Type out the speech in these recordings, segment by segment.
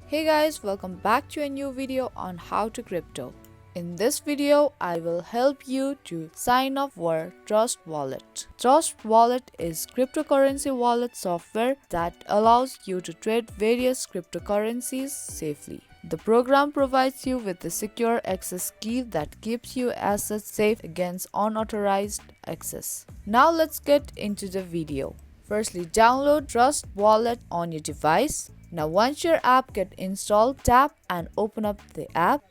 Hey guys, welcome back to a new video on how to crypto. In this video, I will help you to sign up for Trust Wallet. Trust Wallet is cryptocurrency wallet software that allows you to trade various cryptocurrencies safely. The program provides you with a secure access key that keeps your assets safe against unauthorized access. Now let's get into the video. Firstly, download Trust Wallet on your device. Now once your app gets installed, tap and open up the app.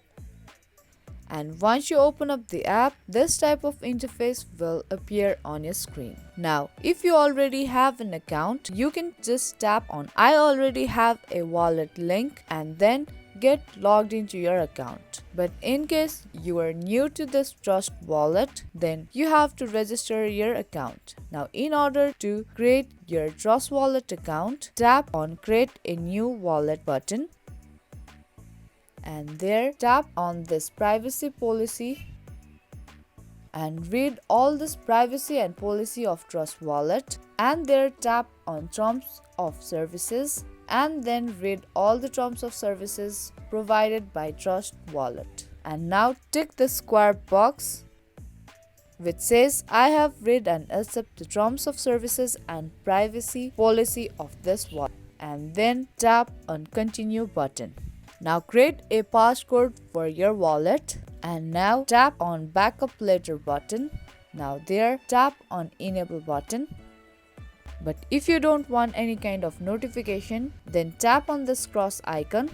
And once you open up the app, this type of interface will appear on your screen. Now, if you already have an account, you can just tap on I already have a wallet link and then get logged into your account. But in case you are new to this Trust Wallet, then you have to register your account. Now, in order to create your Trust Wallet account, tap on Create a New Wallet button. And there tap on this privacy policy and read all this privacy and policy of Trust Wallet, and there tap on terms of services and then read all the terms of services provided by Trust Wallet. And now tick the square box which says I have read and accept the terms of services and privacy policy of this wallet, and then tap on continue button. Now create a passcode for your wallet and now tap on backup later button. Now there tap on enable button. But if you don't want any kind of notification, then tap on this cross icon.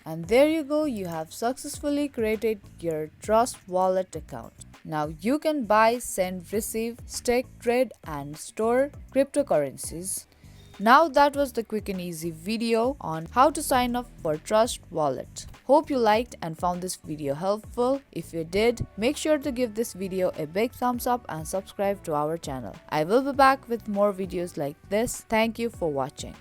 And there you go, you have successfully created your Trust Wallet account. Now you can buy, send, receive, stake, trade and store cryptocurrencies. Now that was the quick and easy video on how to sign up for Trust Wallet. Hope you liked and found this video helpful. If you did, make sure to give this video a big thumbs up and subscribe to our channel. I will be back with more videos like this. Thank you for watching.